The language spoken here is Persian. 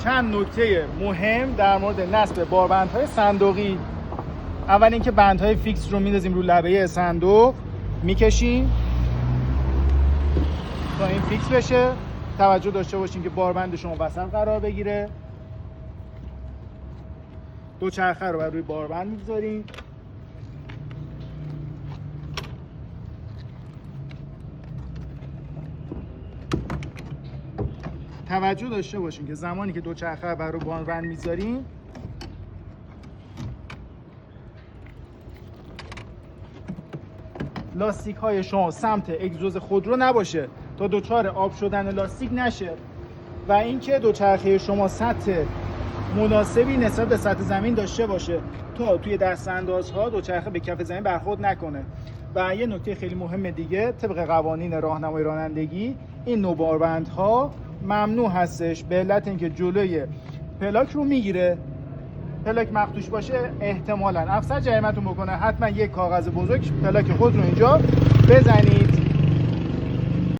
چند نکته مهم در مورد نصب باربندهای صندوقی. اول اینکه بندهای فیکس رو میندازیم رو لبه صندوق، میکشیم تا این فیکس بشه. توجه داشته باشین که باربند شما وسط قرار بگیره. دوچرخه رو بر روی باربند میگذاریم. توجه داشته باشین که زمانی که دوچرخه رو بر روی باربند میذاریم لاستیک های شما سمت اگزوز خودرو نباشه تا دچار آب شدن لاستیک نشه، و اینکه دوچرخه شما سطح مناسبی نسبت به سطح زمین داشته باشه تا توی دستاندازها دوچرخه به کف زمین برخورد نکنه. و یه نکته خیلی مهم دیگه، طبق قوانین راهنمای رانندگی این نوع باربندها ممنوع هستش به علت اینکه جلوی پلاک رو میگیره. پلاک مخدوش باشه احتمالاً افسر جریمتون بکنه. حتما یک کاغذ بزرگ پلاک خود رو اینجا بزنید.